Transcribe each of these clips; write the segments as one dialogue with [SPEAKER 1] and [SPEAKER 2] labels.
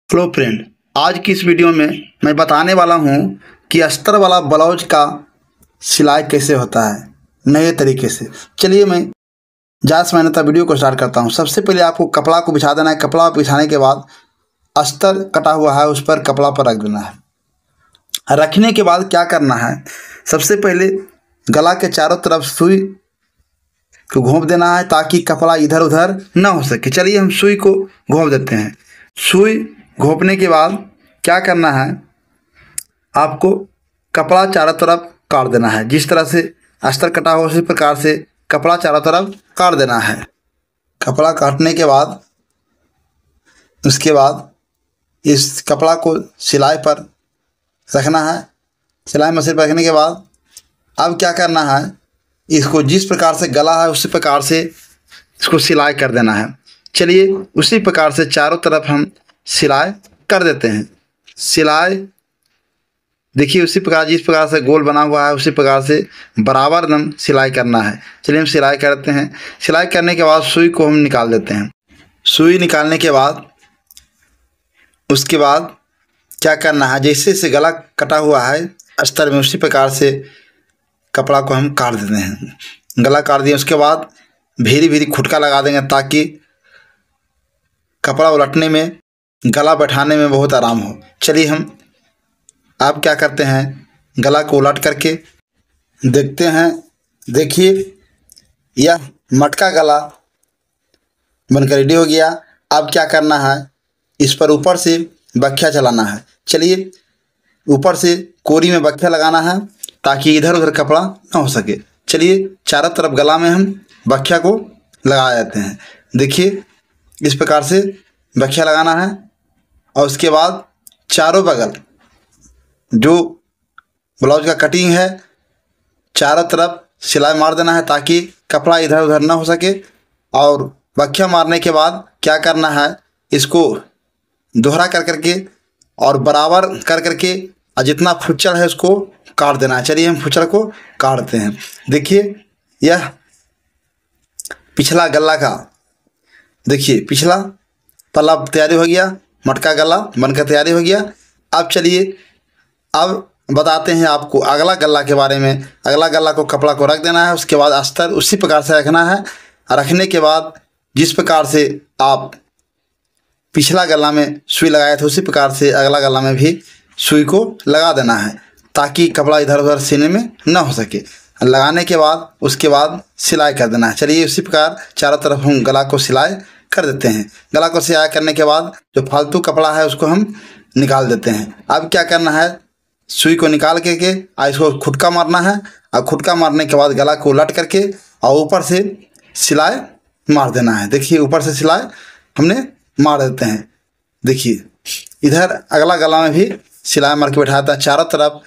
[SPEAKER 1] Hello friend, आज की इस वीडियो में मैं बताने वाला हूँ कि अस्तर वाला ब्लाउज का सिलाई कैसे होता है नए तरीके से। चलिए मैं ज़्यादा समय नहीं वीडियो को स्टार्ट करता हूँ। सबसे पहले आपको कपड़ा को बिछा देना है। कपड़ा बिछाने के बाद अस्तर कटा हुआ है उस पर कपड़ा पर रख देना है। रखने के बाद क्या करना है, सबसे पहले गला के चारों तरफ सुई को घोंप देना है ताकि कपड़ा इधर उधर ना हो सके। चलिए हम सुई को घोंप देते हैं। सुई घोंपने के बाद क्या करना है, आपको कपड़ा चारों तरफ काट देना है। जिस तरह से अस्तर कटा हो उसी प्रकार से कपड़ा चारों तरफ काट देना है। कपड़ा काटने के बाद उसके बाद इस कपड़ा को सिलाई पर रखना है। सिलाई मशीन पर रखने के बाद अब क्या करना है, इसको जिस प्रकार से गला है उसी प्रकार से इसको सिलाई कर देना है। चलिए उसी प्रकार से चारों तरफ हम सिलाई कर देते हैं। सिलाई देखिए उसी प्रकार जिस प्रकार से गोल बना हुआ है उसी प्रकार से बराबर एकदम सिलाई करना है। चलिए हम सिलाई करते हैं। सिलाई करने के बाद सुई को हम निकाल देते हैं। सुई निकालने के बाद उसके बाद क्या करना है, जैसे से गला कटा हुआ है अस्तर में उसी प्रकार से कपड़ा को हम काट देते हैं। गला काट दिए उसके बाद भीरी भीरी खुटका लगा देंगे ताकि कपड़ा उलटने में गला बैठाने में बहुत आराम हो। चलिए हम आप क्या करते हैं, गला को उलट करके देखते हैं। देखिए यह मटका गला बनकर रेडी हो गया। अब क्या करना है, इस पर ऊपर से बखिया चलाना है। चलिए ऊपर से कोरी में बखिया लगाना है ताकि इधर उधर कपड़ा ना हो सके। चलिए चारों तरफ गला में हम बखिया को लगा देते हैं। देखिए इस प्रकार से बखिया लगाना है और उसके बाद चारों बगल जो ब्लाउज का कटिंग है चारों तरफ सिलाई मार देना है ताकि कपड़ा इधर उधर ना हो सके। और बखिया मारने के बाद क्या करना है, इसको दोहरा कर करके और बराबर कर करके और जितना फुच्चर है उसको काट देना है। चलिए हम फुच्चर को काटते हैं। देखिए यह पिछला गला का, देखिए पिछला पल्ला तैयारी हो गया, मटका गला बनकर तैयारी हो गया। अब चलिए अब बताते हैं आपको अगला गला के बारे में। अगला गला को कपड़ा को रख देना है, उसके बाद अस्तर उसी प्रकार से रखना है। रखने के बाद जिस प्रकार से आप पिछला गला में सुई लगाए थे उसी प्रकार से अगला गला में भी सुई को लगा देना है ताकि कपड़ा इधर उधर सीने में ना हो सके। लगाने के बाद उसके बाद सिलाई कर देना है। चलिए उसी प्रकार चारों तरफ हम गला को सिलाई कर देते हैं। गला को सिलाई करने के बाद जो फालतू कपड़ा है उसको हम निकाल देते हैं। अब क्या करना है, सुई को निकाल करके इसको खुटका मारना है और खुटका मारने के बाद गला को उलट करके और ऊपर से सिलाई मार देना है। देखिए ऊपर से सिलाई हमने मार देते हैं। देखिए इधर अगला गला में भी सिलाई मार के बैठाता है चारों तरफ।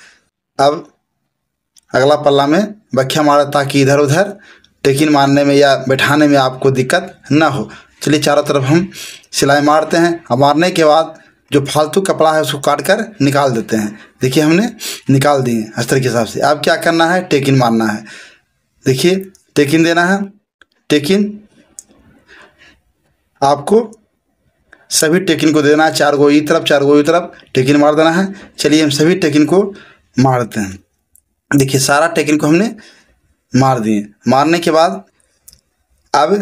[SPEAKER 1] अब अगला पल्ला में बखिया मारा ताकि इधर उधर टेकिन मारने में या बैठाने में आपको दिक्कत ना हो। चलिए चारों तरफ हम सिलाई मारते हैं और मारने के बाद जो फालतू कपड़ा है उसको काट कर निकाल देते हैं। देखिए हमने निकाल दिए अस्तर के हिसाब से। अब क्या करना है, टेकिन मारना है। देखिए टेकिन देना है। टेकिन आपको सभी टेकिन को देना है, 4 गो इस तरफ 4 गो इस तरफ टेकिन मार देना है। चलिए हम सभी टेकिन को मार देते हैं। देखिए सारा टेकिन को हमने मार दिए। मारने के बाद अब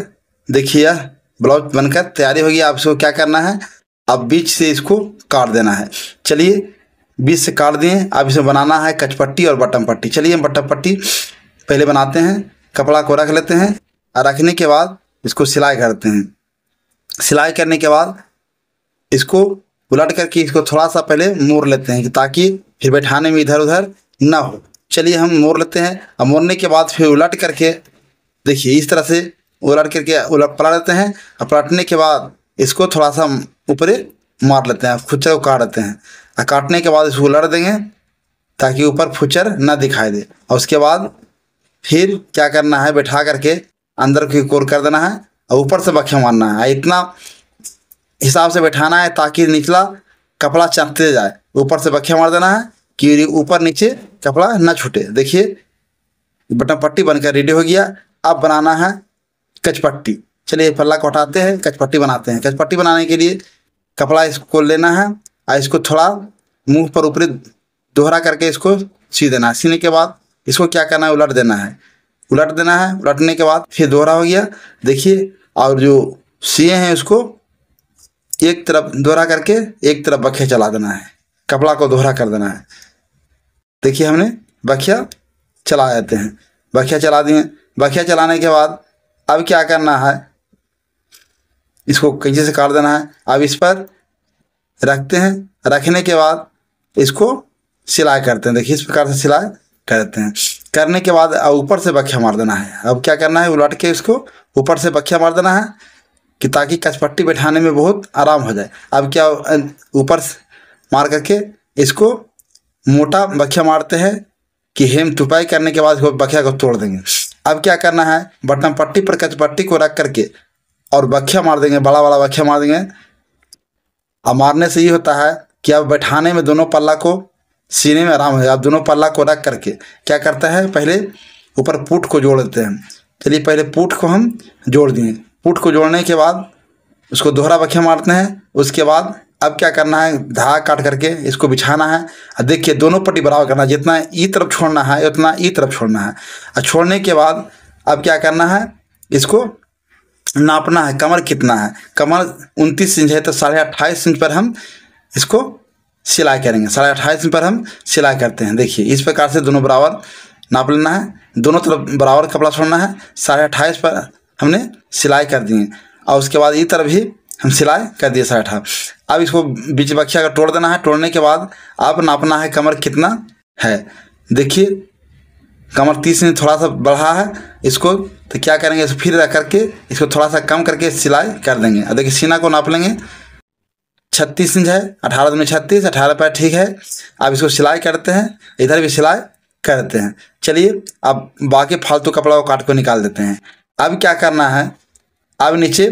[SPEAKER 1] देखिए यह ब्लाउज बनकर तैयारी हो गई। आप इसको क्या करना है, अब बीच से इसको काट देना है। चलिए बीच से काट दिए। अब इसे बनाना है कचपट्टी और बटन पट्टी। चलिए हम बटन पट्टी पहले बनाते हैं। कपड़ा को रख लेते हैं और रखने के बाद इसको सिलाई करते हैं। सिलाई करने के बाद इसको उलट करके इसको थोड़ा सा पहले मोड़ लेते हैं ताकि फिर बैठाने में इधर उधर ना हो। चलिए हम मोड़ लेते हैं और मोड़ने के बाद फिर उलट करके देखिए इस तरह से उलट करके उलट पलट देते हैं। और पलटने के बाद इसको थोड़ा सा ऊपर मार लेते हैं, फुच्चर को काट देते हैं। और काटने के बाद इसको उलट देंगे ताकि ऊपर फुच्चर ना दिखाई दे। और उसके बाद फिर क्या करना है, बैठा करके अंदर की कोर कर देना है और ऊपर से बखिया मारना है। इतना हिसाब से बैठाना है ताकि निचला कपड़ा चढ़ते जाए। ऊपर से बखिया मार देना है कि ऊपर नीचे कपड़ा ना छूटे। देखिए बटन पट्टी बनकर रेडी हो गया। अब बनाना है कचपट्टी। चलिए पल्ला को हटाते हैं, कचपट्टी बनाते हैं। कचपट्टी बनाने के लिए कपड़ा इसको लेना है और इसको थोड़ा मुंह पर ऊपरी दोहरा करके इसको सी देना है। सीने के बाद इसको क्या करना है, उलट देना है। उलट देना है, उलटने के बाद फिर दोहरा हो गया देखिए। और जो सिए हैं उसको एक तरफ दोहरा करके एक तरफ बखिया चला देना है, कपड़ा को दोहरा कर देना है। देखिए हमने बखिया चला देते हैं, बखिया चला दिए। बखिया चलाने के बाद अब क्या करना है, इसको कैंची से काट देना है। अब इस पर रखते हैं, रखने के बाद इसको सिलाई करते हैं। देखिए इस प्रकार से सिलाई करते हैं। करने के बाद ऊपर से बखिया मार देना है। अब क्या करना है, उलट के इसको ऊपर से बखिया मार देना है कि ताकि कचपट्टी बैठाने में बहुत आराम हो जाए। अब क्या ऊपर से मार करके इसको मोटा बखिया मारते हैं कि हेम तुपाई करने के बाद इसको बखिया को तोड़ देंगे। अब क्या करना है, बटन पट्टी पर कचपट्टी को रख करके और बखिया मार देंगे, बड़ा बड़ा बखिया मार देंगे। अब मारने से ये होता है कि अब बैठाने में दोनों पल्ला को सीने में आराम है। अब दोनों पल्ला को रख करके क्या करता है, पहले ऊपर पूट को जोड़ देते हैं। चलिए पहले पूट को हम जोड़ दिए। पूट को जोड़ने के बाद उसको दोहरा बखिया मारते हैं। उसके बाद अब क्या करना है, धागा काट करके इसको बिछाना है। और देखिए दोनों पट्टी बराबर करना है, जितना ई तरफ छोड़ना है उतना ई तरफ छोड़ना है। और छोड़ने के बाद अब क्या करना है, इसको नापना है कमर कितना है। कमर 29 इंच है तो 28.5 इंच पर हम इसको सिलाई करेंगे। 28.5 इंच पर हम सिलाई करते हैं। देखिए इस प्रकार से दोनों बराबर नाप लेना है, दोनों तरफ बराबर कपड़ा छोड़ना है। 28.5 पर हमने सिलाई कर दिए और उसके बाद इस तरफ भी हम सिलाई कर दिए 28.5। अब इसको बीच बखिया का तोड़ देना है। तोड़ने के बाद अब नापना है कमर कितना है। देखिए कमर 30 इंच थोड़ा सा बढ़ा है इसको, तो क्या करेंगे, इसको फिर रख करके इसको थोड़ा सा कम करके सिलाई कर देंगे। अब देखिए सीना को नाप लेंगे, 36 इंच है, 18 दूनी 36, 18 पर ठीक है। अब इसको सिलाई करते हैं, इधर भी सिलाई करते हैं। चलिए अब बाकी फालतू कपड़ा को काट को निकाल देते हैं। अब क्या करना है, अब नीचे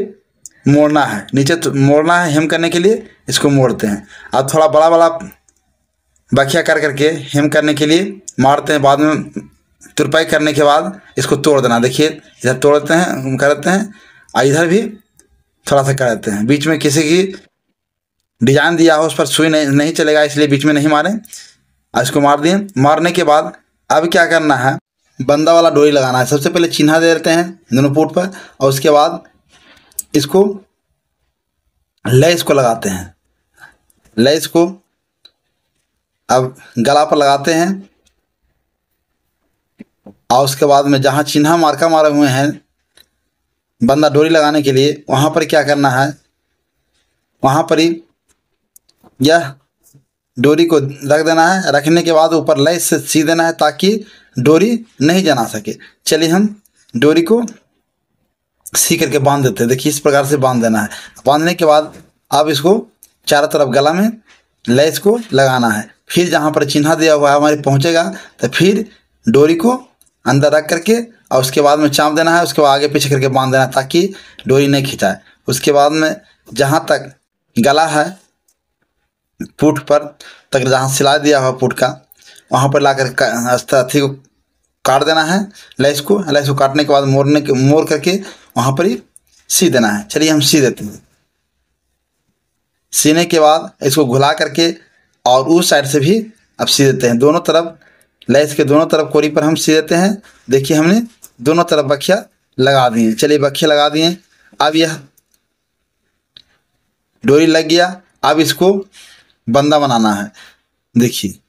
[SPEAKER 1] मोड़ना है, नीचे तो मोड़ना है हेम करने के लिए, इसको मोड़ते हैं। अब थोड़ा बड़ा बड़ा बखिया कर करके हेम करने के लिए मारते हैं। बाद में तुरपाई करने के बाद इसको तोड़ देना। देखिए इधर तोड़ते हैं, करते हैं और इधर भी थोड़ा सा कर देते हैं। बीच में किसी की डिजाइन दिया हो उस पर सुई नहीं चलेगा, इसलिए बीच में नहीं मारें। और इसको मार दिए। मारने के बाद अब क्या करना है, बंदा वाला डोरी लगाना है। सबसे पहले चिन्हा दे देते हैं दोनों पुट पर और उसके बाद इसको लेस को लगाते हैं। लेस को अब गला पर लगाते हैं और उसके बाद में जहाँ चिन्हा मार्का मारे हुए हैं बंदा डोरी लगाने के लिए, वहाँ पर क्या करना है, वहाँ पर ही यह डोरी को रख देना है। रखने के बाद ऊपर लेस से सी देना है ताकि डोरी नहीं जना सके। चलिए हम डोरी को सी करके बांध देते हैं। देखिए इस प्रकार से बांध देना है। बांधने के बाद अब इसको चारों तरफ गला में लेस को लगाना है। फिर जहाँ पर चिन्हा दिया हुआ है हमारे पहुँचेगा तो फिर डोरी को अंदर रख करके और उसके बाद में चाँप देना है। उसके बाद आगे पीछे करके बांध देना है ताकि डोरी नहीं खिंचाए। उसके बाद में जहाँ तक गला है पुट पर तक, जहाँ सिलाई दिया हुआ पुट का, वहाँ पर ला कर अथी को काट देना है, लेस को काटने के बाद मोड़ करके वहाँ पर ही सी देना है। चलिए हम सी देते हैं। सीने के बाद इसको घुला करके और उस साइड से भी अब सी देते हैं। दोनों तरफ लेस के दोनों तरफ कोरी पर हम सी देते हैं। देखिए हमने दोनों तरफ बखिया लगा दिए। चलिए बखिया लगा दिए। अब यह डोरी लग गया। अब इसको बंदा बनाना है। देखिए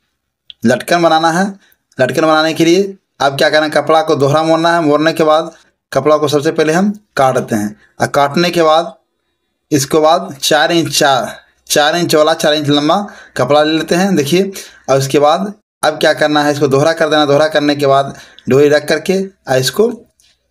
[SPEAKER 1] लटकन बनाना है। लटकन बनाने के लिए अब क्या करना है, कपड़ा को दोहरा मोड़ना है। मोड़ने के बाद कपड़ा को सबसे पहले हम काटते हैं और काटने के बाद इसके बाद 4 इंच चौड़ा 4 इंच लंबा कपड़ा ले लेते हैं। देखिए और उसके बाद अब क्या करना है, इसको दोहरा कर देना। दोहरा करने के बाद डोरी रख करके और इसको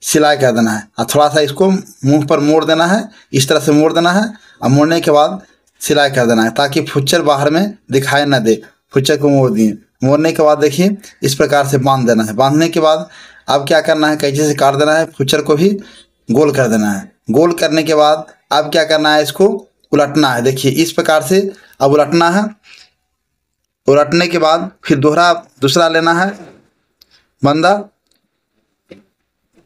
[SPEAKER 1] सिलाई कर देना है और थोड़ा सा इसको मुंह पर मोड़ देना है। इस तरह से मोड़ देना है और मोड़ने के बाद सिलाई कर देना है ताकि फुच्चर बाहर में दिखाई न दे। फुच्चर को मोड़ दिए। मोड़ने के बाद देखिए इस प्रकार से बांध देना है। बांधने के बाद अब क्या करना है, कैंची से काट देना है। फुच्चर को भी गोल कर देना है। गोल करने के बाद अब क्या करना है, इसको उलटना है। देखिए इस प्रकार से अब उलटना है। उलटने के बाद फिर दूसरा लेना है बंदा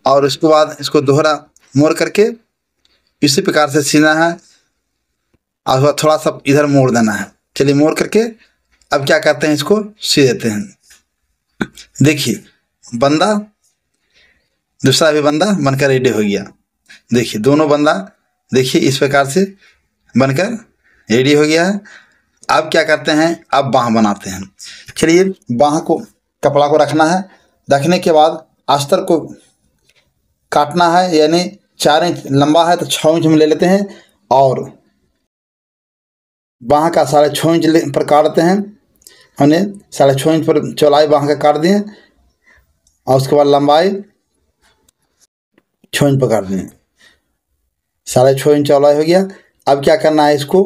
[SPEAKER 1] और उसके बाद इसको दोहरा मोड़ करके इसी प्रकार से सीना है। और थोड़ा सा इधर मोड़ देना है। चलिए मोड़ करके अब क्या करते हैं, इसको सी देते हैं। देखिए बंदा, दूसरा भी बंदा बनकर रेडी हो गया। देखिए दोनों बंदा देखिए इस प्रकार से बनकर रेडी हो गया है। अब क्या करते हैं, अब बाँह बनाते हैं। चलिए बाँह को, कपड़ा को रखना है। रखने के बाद अस्तर को काटना है, यानी 4 इंच लंबा है तो 6 इंच में ले लेते हैं और बाँह का 6.5 इंच पर काटते हैं। हमने 6.5 इंच पर चौड़ाई बाँह का काट दिए और उसके बाद लंबाई 6 इंच पर काट दिए। 6.5 इंच चौड़ाई हो गया। अब क्या करना है, इसको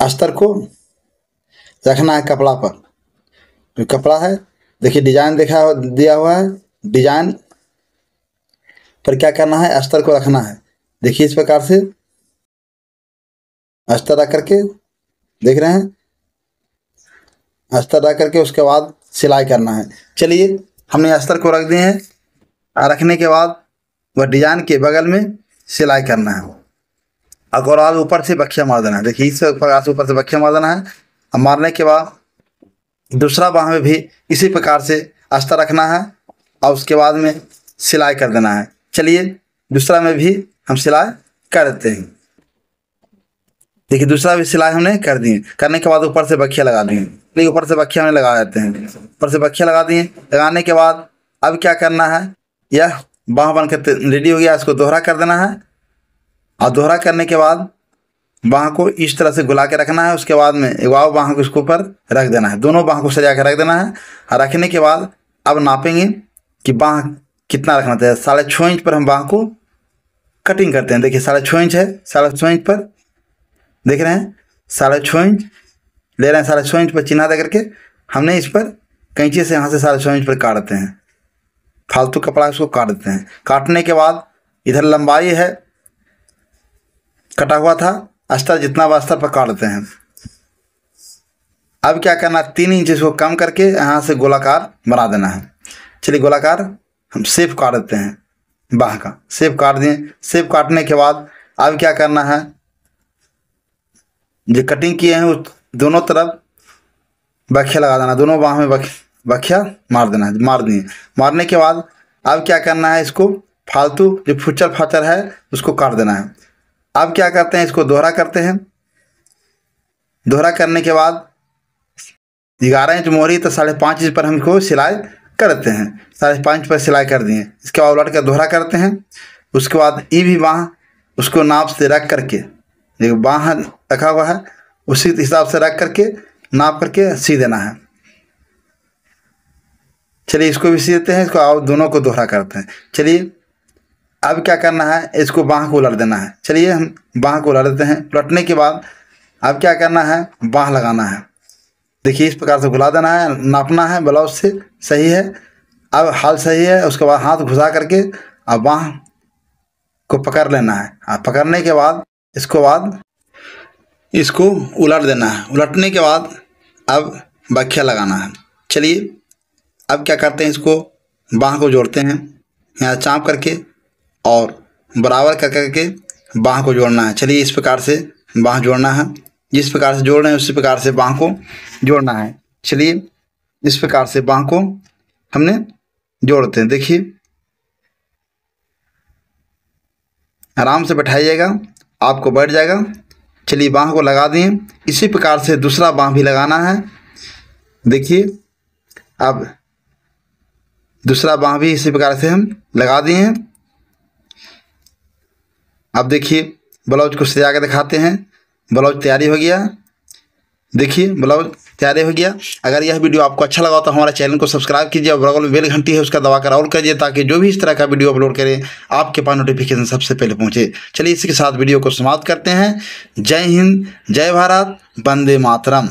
[SPEAKER 1] अस्तर को रखना है कपड़ा पर। जो कपड़ा है देखिए डिजाइन दिया हुआ है, डिजाइन पर क्या करना है, अस्तर को रखना है। देखिए इस प्रकार से अस्तर रख करके, देख रहे हैं, अस्तर रख करके उसके बाद सिलाई करना है। चलिए हमने अस्तर को रख दिए हैं। रखने के बाद वह डिजाइन के बगल में सिलाई करना है और ऊपर से बखिया मार देना है। देखिए इस प्रकार से ऊपर से बखिया मार देना है। अब मारने के बाद दूसरा बाँह में भी इसी प्रकार से अस्तर रखना है और उसके बाद में सिलाई कर देना है। चलिए दूसरा में भी हम सिलाई कर देते हैं। देखिए दूसरा भी सिलाई हमने कर दिए। करने के बाद ऊपर से बखिया लगा दिए। देखिए ऊपर से बखिया हमने लगा देते हैं। ऊपर से बखिया लगा दिए। लगाने के बाद अब क्या करना है, यह बाँह बनकर रेडी हो गया। इसको दोहरा कर देना है और दोहरा करने के बाद बाँह को इस तरह से घुला के रखना है। उसके बाद में एक बाँह को इसके ऊपर रख देना है। दोनों बाँह को सजा के रख देना है। और रखने के बाद अब नापेंगे कि बाँह कितना रखना चाहिए। 6.5 इंच पर हम बाँह को कटिंग करते हैं। देखिए 6.5 इंच है, 6.5 इंच पर देख रहे हैं, 6.5 इंच ले रहे हैं। 6.5 इंच पर चिन्ह दे करके हमने इस पर कैंची से यहाँ से 6.5 इंच पर काटते हैं। फालतू कपड़ा इसको काट देते हैं। काटने के बाद इधर लंबाई है, कटा हुआ था अस्तर, जितना अस्तर पर काटते हैं। अब क्या करना, 3 इंच इसको कम करके यहाँ से गोलाकार बना देना है। चलिए गोलाकार हम शेप काट देते हैं। बाँह का शेप काट दिए। शेप काटने के बाद अब क्या करना है, जो कटिंग किए हैं उस दोनों तरफ बखिया लगा देना। दोनों बाँह में बखिया मार देना है। मार दिए। मारने के बाद अब क्या करना है, इसको फालतू जो फुचर फाचर है उसको काट देना है। अब क्या करते हैं, इसको दोहरा करते हैं। दोहरा करने के बाद 11 इंच मोहरी तो 5.5 इंच पर हम इसको सिलाई करते हैं। 5.5 इंच पर सिलाई कर दिए। इसके बाद उलट कर दोहरा करते हैं। उसके बाद ये भी बाँह उसको नाप से रख करके, जो बाँह रखा हुआ है उसी हिसाब से रख करके नाप करके सी देना है। चलिए इसको भी सी देते हैं। इसको और दोनों को दोहरा करते हैं। चलिए अब क्या करना है, इसको बाँह को उलट देना है। चलिए हम बाँह को उलट देते हैं। उलटने के बाद अब क्या करना है, बाँह लगाना है। देखिए इस प्रकार से घुला देना है, नापना है ब्लाउज से सही है। अब हाल सही है, उसके बाद हाथ घुसा करके अब बाँह को पकड़ लेना है। पकड़ने के बाद इसको उलट देना है। उलटने के बाद अब बखिया लगाना है। चलिए अब क्या करते हैं, इसको बाँह को जोड़ते हैं यहाँ चाँप करके और बराबर कर करके बाँह को जोड़ना है। चलिए इस प्रकार से बाँह जोड़ना है। जिस प्रकार से जोड़ रहे हैं उसी प्रकार से बाँह को जोड़ना है। चलिए इस प्रकार से बाँह को हमने जोड़ते हैं। देखिए आराम से बैठाइएगा, आपको बैठ जाएगा। चलिए बाँह को लगा दिए। इसी प्रकार से दूसरा बाँह भी लगाना है। देखिए अब दूसरा बाँह भी इसी प्रकार से हम लगा दिए हैं। अब देखिए ब्लाउज को सजा के दिखाते हैं। ब्लाउज तैयारी हो गया। देखिए ब्लाउज तैयारी हो गया। अगर यह वीडियो आपको अच्छा लगा तो हमारे चैनल को सब्सक्राइब कीजिए और बगल में बेल घंटी है उसका दबाकर ऑल करिए, ताकि जो भी इस तरह का वीडियो अपलोड करें आपके पास नोटिफिकेशन सबसे पहले पहुंचे। चलिए इसी के साथ वीडियो को समाप्त करते हैं। जय हिंद, जय भारत, वंदे मातरम।